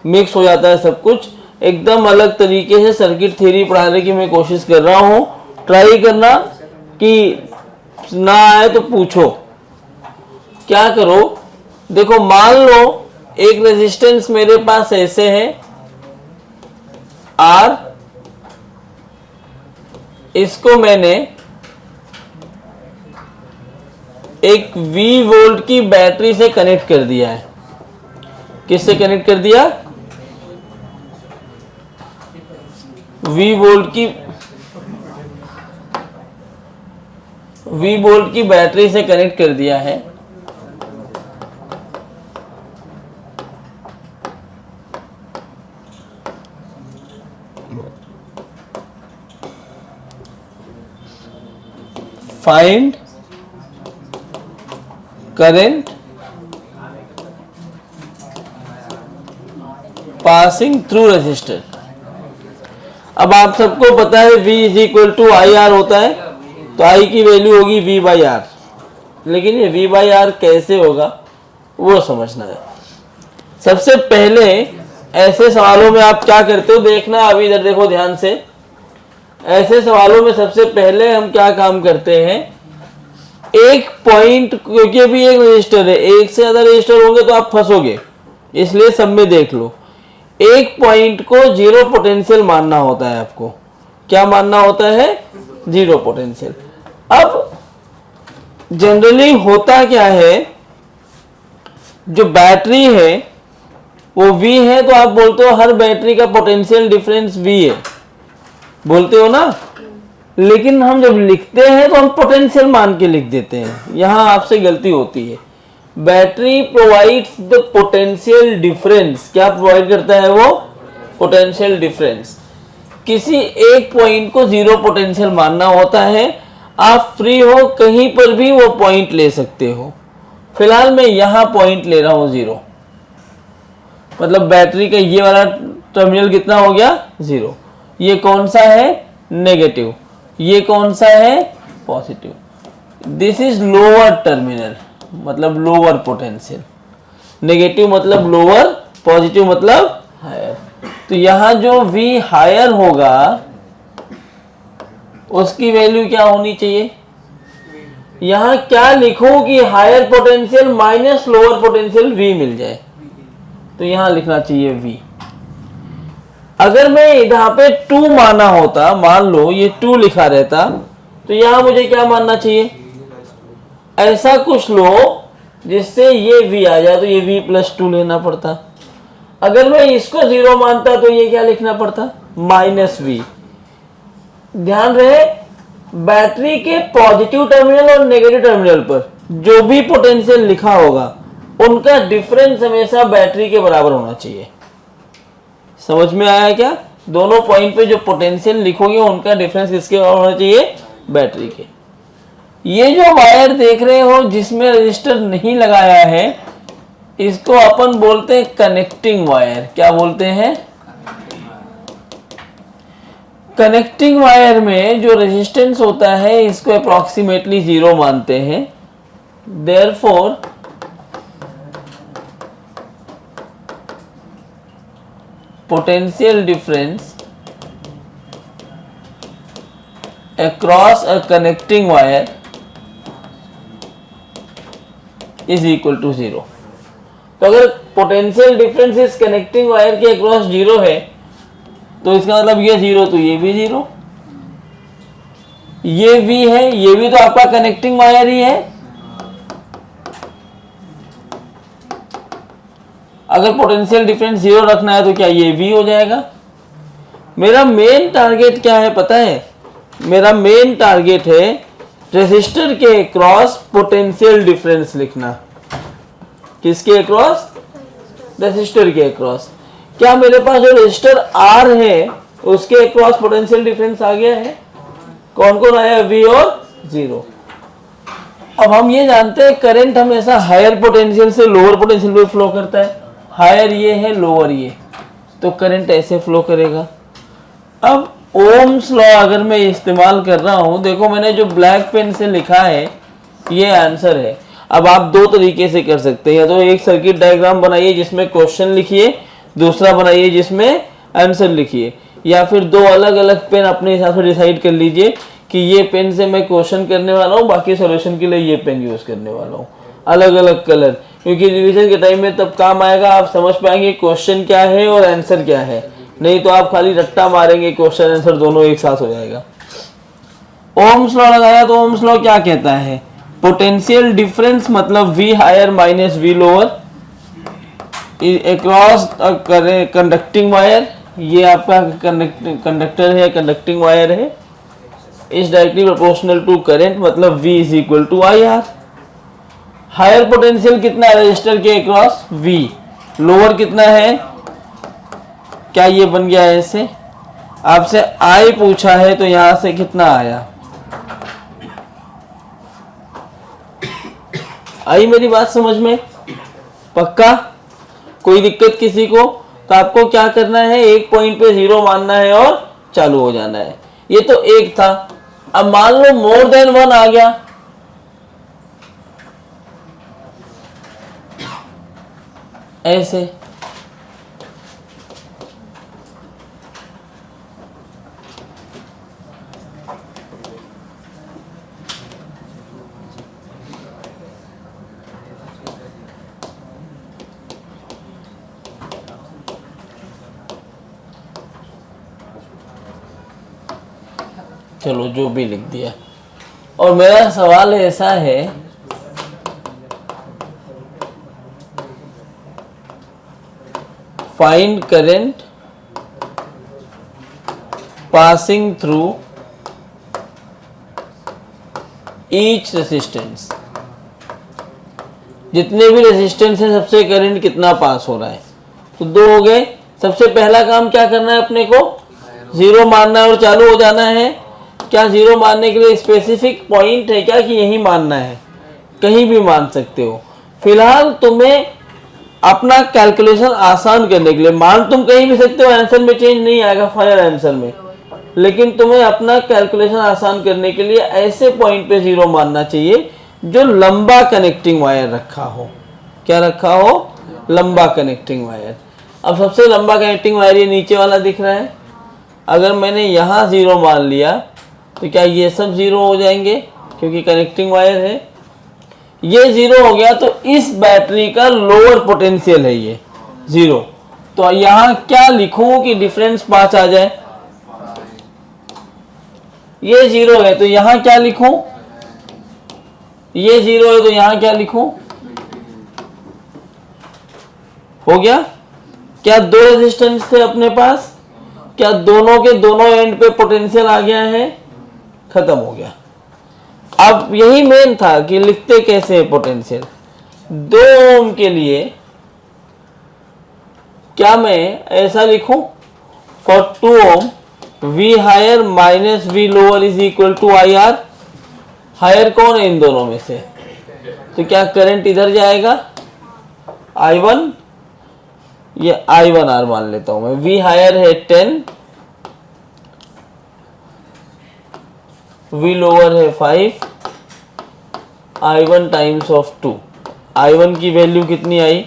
[SPEAKER 1] मिक्स हो जाता है सब कुछ। एकदम अलग तरीके से सर्किट थ्योरी पढ़ाने की मैं कोशिश कर रहा हूँ। ट्राई करना कि ना आए तो पूछो। क्या करो, देखो मान लो एक रेजिस्टेंस मेरे पास ऐसे है R, इसको मैंने एक V वोल्ट की बैटरी से कनेक्ट कर दिया है। किससे कनेक्ट कर दिया? V वोल्ट की बैटरी से कनेक्ट कर दिया है। Find current passing through resistor. अब आप सबको पता है V is equal to I R होता है, तो I की वैल्यू होगी V बाई आर। लेकिन ये V बाई आर कैसे होगा वो समझना है। सबसे पहले ऐसे सवालों में आप क्या करते हो देखना, अभी इधर देखो ध्यान से। ऐसे सवालों में सबसे पहले हम क्या काम करते हैं, एक पॉइंट, क्योंकि अभी एक रजिस्टर है, एक से ज्यादा रजिस्टर होंगे तो आप फंसोगे, इसलिए सब में देख लो। एक पॉइंट को जीरो पोटेंशियल मानना होता है आपको। क्या मानना होता है? Zero potential. अब जनरली होता क्या है, जो बैटरी है वो V है, तो आप बोलते हो हर बैटरी का पोटेंशियल डिफरेंस V है, बोलते हो ना। लेकिन हम जब लिखते हैं तो हम पोटेंशियल मान के लिख देते हैं, यहां आपसे गलती होती है। Battery provides the potential difference. क्या प्रोवाइड करता है वो? Potential difference. किसी एक पॉइंट को जीरो पोटेंशियल मानना होता है। आप फ्री हो, कहीं पर भी वो पॉइंट ले सकते हो। फिलहाल मैं यहां पॉइंट ले रहा हूं जीरो, मतलब बैटरी का ये वाला टर्मिनल कितना हो गया? जीरो। ये कौन सा है? नेगेटिव। ये कौन सा है? Positive. This is lower terminal, मतलब लोअर पोटेंशियल। नेगेटिव मतलब लोअर, पॉजिटिव मतलब हायर। तो यहां जो V हायर होगा उसकी वैल्यू क्या होनी चाहिए? यहां क्या लिखो कि higher potential minus lower potential V मिल जाए, तो यहां लिखना चाहिए V। अगर मैं यहां पे 2 माना होता, मान लो ये 2 लिखा रहता, तो यहां मुझे क्या मानना चाहिए? ऐसा कुछ लो जिससे ये V आ जाए, तो ये V प्लस 2 लेना पड़ता। अगर मैं इसको जीरो मानता तो ये क्या लिखना पड़ता? Minus V। ध्यान रहे, बैटरी के पॉजिटिव टर्मिनल और नेगेटिव टर्मिनल पर जो भी पोटेंशियल लिखा होगा उनका डिफरेंस हमेशा बैटरी के बराबर होना चाहिए। समझ में आया क्या? दोनों पॉइंट पे जो पोटेंशियल लिखोगे उनका डिफरेंस किसके बराबर होना चाहिए? बैटरी के। ये जो वायर देख रहे हो जिसमें रजिस्टर नहीं लगाया है, इसको अपन बोलते हैं कनेक्टिंग वायर। क्या बोलते हैं? कनेक्टिंग वायर में जो रेजिस्टेंस होता है इसको अप्रॉक्सीमेटली जीरो मानते हैं। Therefore potential difference across a connecting wire is equal to 0। तो अगर पोटेंशियल डिफरेंस इस कनेक्टिंग वायर के अक्रॉस जीरो है तो इसका मतलब ये जीरो, तो ये भी जीरो। ये V है, ये भी तो आपका कनेक्टिंग वायर ही है। अगर पोटेंशियल डिफरेंस जीरो रखना है तो क्या ये V हो जाएगा? मेरा मेन टारगेट क्या है पता है? मेरा मेन टारगेट है रेजिस्टर के अक्रॉस पोटेंशियल डिफरेंस लिखना। किसके अक्रॉस? रेजिस्टर के अक्रॉस। क्या मेरे पास जो रेजिस्टर R है उसके अक्रॉस पोटेंशियल डिफरेंस आ गया है? कौन कौन आया? V और 0। अब हम ये जानते हैं करंट हमेशा हायर पोटेंशियल से लोअर पोटेंशियल में फ्लो करता है। हायर ये है, लोअर ये। तो करंट ऐसे फ्लो करेगा। अब ओम्स लॉ अगर मैं इस्तेमाल कर रहा हूं, देखो मैंने जो ब्लैक पेन से लिखा है ये आंसर है। अब आप दो तरीके से कर सकते हैं, या तो एक सर्किट डायग्राम बनाइए जिसमें क्वेश्चन लिखिए, दूसरा बनाइए जिसमें आंसर लिखिए, या फिर दो अलग अलग पेन अपने हिसाब से डिसाइड कर लीजिए कि ये पेन से मैं क्वेश्चन करने वाला हूँ, बाकी सॉल्यूशन के लिए ये पेन यूज करने वाला हूँ, अलग अलग कलर, क्योंकि रिवीजन के टाइम में तब काम आएगा, आप समझ पाएंगे क्वेश्चन क्या है और आंसर क्या है। नहीं तो आप खाली रट्टा मारेंगे, क्वेश्चन आंसर दोनों एक साथ हो जाएगा। ओम्स लॉ लगाया तो ओम्स लॉ क्या कहता है, पोटेंशियल डिफरेंस मतलब V higher minus V lower across conducting wire, ये आपका कंडक्टर है, कंडक्टिंग वायर है, is directly proportional to current मतलब V is equal to IR। Higher potential कितना है रजिस्टर के अक्रॉस V, लोअर कितना है, क्या ये बन गया है ऐसे, आपसे I पूछा है तो यहां से कितना आया, आई मेरी बात समझ में, पक्का? कोई दिक्कत किसी को? तो आपको क्या करना है, एक पॉइंट पे 0 मानना है और चालू हो जाना है। ये तो एक था, अब मान लो मोर देन 1 आ गया, ऐसे चलो जो भी लिख दिया। और मेरा सवाल ऐसा है, find current passing through each resistance, जितने भी रेजिस्टेंस है सबसे करंट कितना पास हो रहा है। तो दो हो गए। सबसे पहला काम क्या करना है, अपने को 0 मानना है और चालू हो जाना है। क्या 0 मानने के लिए स्पेसिफिक पॉइंट है क्या कि यही मानना है? कहीं भी मान सकते हो। फिलहाल तुम्हें अपना कैलकुलेशन आसान करने के लिए मान तुम कहीं भी सकते हो, आंसर में चेंज नहीं आएगा फाइनल आंसर में, लेकिन तुम्हें अपना कैलकुलेशन आसान करने के लिए ऐसे पॉइंट पे 0 मानना चाहिए जो लंबा कनेक्टिंग वायर रखा हो। क्या रखा हो? लंबा कनेक्टिंग वायर। अब सबसे लंबा कनेक्टिंग वायर ये नीचे वाला दिख रहा है। अगर मैंने यहाँ 0 मान लिया तो क्या ये सब 0 हो जाएंगे? क्योंकि कनेक्टिंग वायर है। ये 0 हो गया तो इस बैटरी का लोअर पोटेंशियल है ये 0। तो यहाँ क्या लिखूं कि डिफरेंस 5 आ जाए? ये 0 है तो यहाँ क्या लिखूं? ये 0 है तो यहाँ क्या लिखूं? हो गया? क्या दो रेजिस्टेंस थे अपने पास? क्या दोनों के दोनों एंड पे पोटेंशियल आ गया है? खत्म हो गया। अब यही मेन था कि लिखते कैसे है पोटेंशियल। 2 ओम के लिए क्या मैं ऐसा लिखूं, for 2 ohm V higher minus V lower is equal to IR। Higher कौन है इन दोनों में से? तो क्या करंट इधर जाएगा I1, ये I1R मान लेता हूं मैं। V हायर है 10, V लोअर है 5, I1 टाइम्स ऑफ 2। I1 की वैल्यू कितनी आई?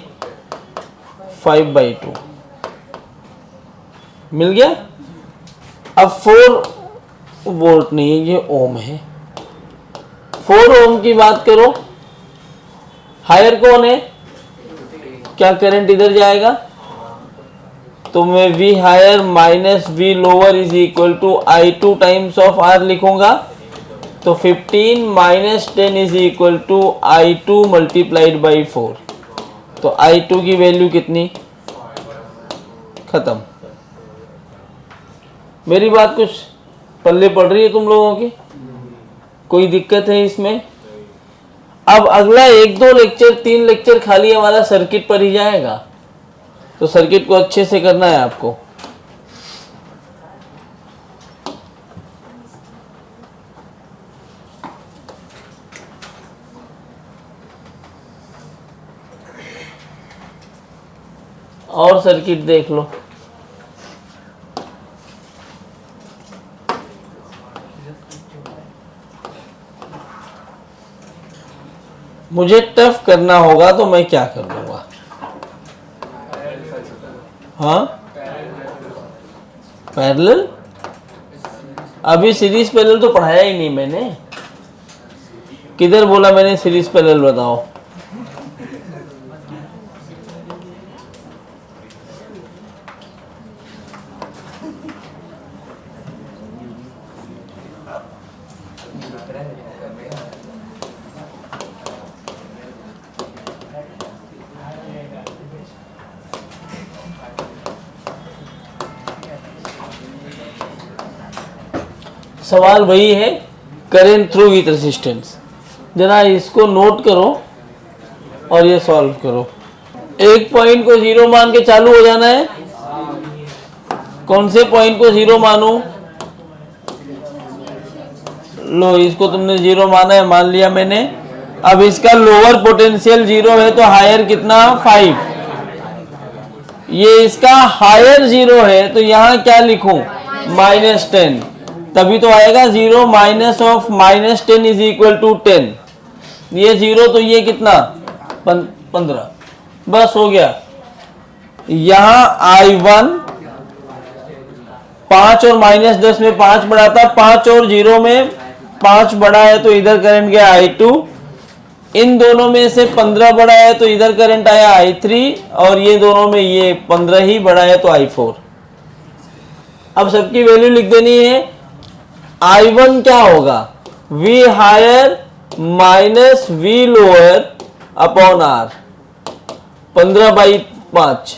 [SPEAKER 1] 5/2 मिल गया। अब 4 वोल्ट नहीं है, ये ओम है। 4 ओम की बात करो, हायर कौन है? क्या करंट इधर जाएगा? तो मैं V higher minus V lower is equal to I2 times of R लिखूंगा। तो 15 minus 10 is equal to I2 multiplied by 4। तो I2 की वैल्यू कितनी? खत्म। मेरी बात कुछ पल्ले पड़ रही है तुम लोगों की? कोई दिक्कत है इसमें? अब अगला 1-2 लेक्चर 3 लेक्चर खाली हमारा सर्किट पर ही जाएगा, तो सर्किट को अच्छे से करना है आपको। और सर्किट देख लो। मुझे टफ करना होगा तो मैं क्या कर लूंगा? हाँ, पैरेलल। अभी सीरीज पैरेलल तो पढ़ाया ही नहीं मैंने। किधर बोला मैंने सीरीज पैरेलल? बताओ। सवाल वही है, करेंट थ्रू विथ रेजिस्टेंस। जरा इसको नोट करो और ये सॉल्व करो। एक पॉइंट को जीरो मान के चालू हो जाना है। कौन से पॉइंट को जीरो मानूं? लो, इसको तुमने जीरो माना है, मान लिया मैंने। अब इसका लोअर पोटेंशियल जीरो है तो हायर कितना? 5। ये इसका हायर जीरो है तो यहाँ क्या लिखूं? -10। तभी तो आएगा zero minus of -10 is equal to 10। ये जीरो तो ये कितना? 15। बस हो गया। यहाँ I1 5 और -10 में 5 बढ़ा था, 5 और 0 में 5 बढ़ा है तो इधर करंट गया I2। इन दोनों में से 15 बढ़ा है तो इधर करंट आया I3, और ये दोनों में ये 15 ही बढ़ा है तो I4। अब सबकी वैल्यू लिख देनी है। I1 क्या होगा? V higher minus V lower upon R, 15/5,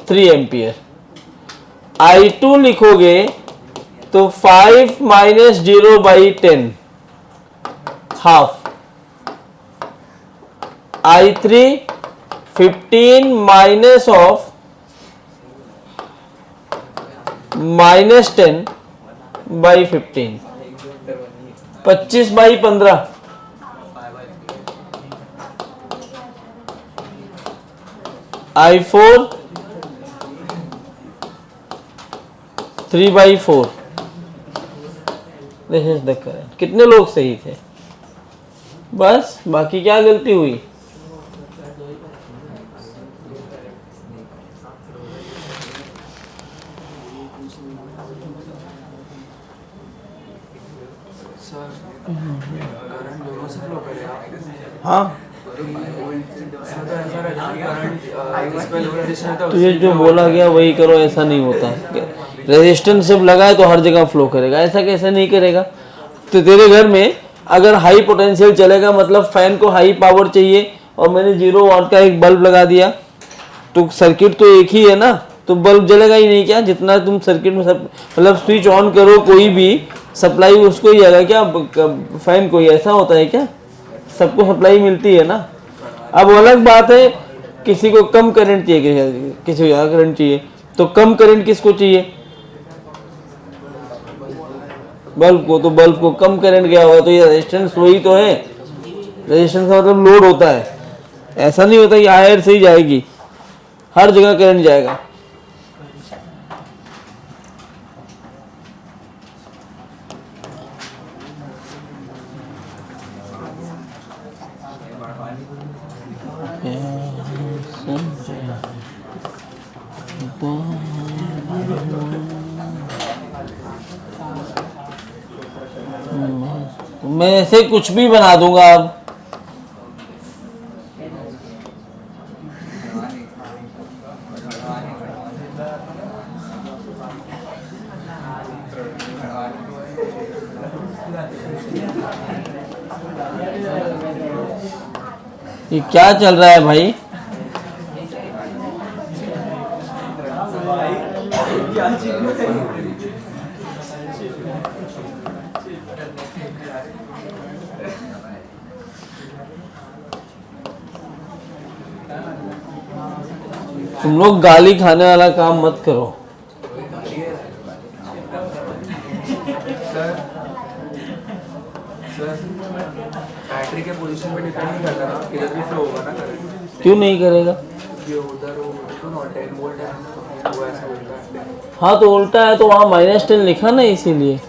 [SPEAKER 1] 3 ampere. I2 लिखोगे तो 5 - 0/10, half. I3 15 minus of -10/15, 25/15। I4 3/4। This is the current. कितने लोग सही थे? बस, बाकी क्या गलती हुई? हाँ, तो ये जो बोला गया वही करो, ऐसा नहीं होता। रेजिस्टेंस जब लगाए तो हर जगह फ्लो करेगा, ऐसा कैसे नहीं करेगा? तो तेरे घर में अगर हाई पोटेंशियल चलेगा, मतलब फैन को हाई पावर चाहिए, और मैंने 0 वाट का एक बल्ब लगा दिया, तो सर्किट तो एक ही है ना, तो बल्ब जलेगा ही नहीं क्या? जितना तुम सर्किट में मतलब स्विच ऑन करो कोई भी, सप्लाई उसको ही आएगा क्या? फैन को ही? ऐसा होता है क्या? सबको सप्लाई मिलती है ना। अब अलग बात है, किसी को कम करंट चाहिए, किसी को ज़्यादा करंट चाहिए, तो कम करंट किसको चाहिए? बल्ब को। तो बल्ब को कम करंट गया होगा तो ये रेजिस्टेंस वही तो है। रेजिस्टेंस का मतलब लोड होता है, ऐसा नहीं होता कि हायर से ही जाएगी, हर जगह करंट जाएगा। मैं ऐसे कुछ भी बना दूंगा अब। ये क्या चल रहा है भाई? तुम लोग गाली खाने वाला काम मत करो।
[SPEAKER 2] बैटरी के पोजीशन पे डिपेंड नहीं करता ना, किधर भी फ्लो होगा ना करंट।
[SPEAKER 1] क्यों नहीं करेगा?
[SPEAKER 2] ये उधर वो 10 वोल्ट है, वो ऐसा उल्टा है।
[SPEAKER 1] हाँ, तो उल्टा है तो वहाँ -10 लिखा ना, इसीलिए।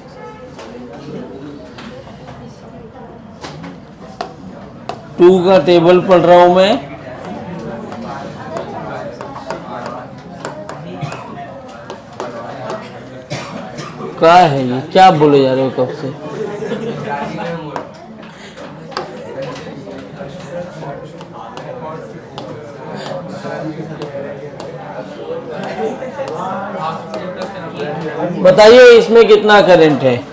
[SPEAKER 1] 2 का टेबल पढ़ रहा हूं मैं। क्या है ये, क्या बोले जा रहे हो कब से? बताइए इसमें कितना करंट है?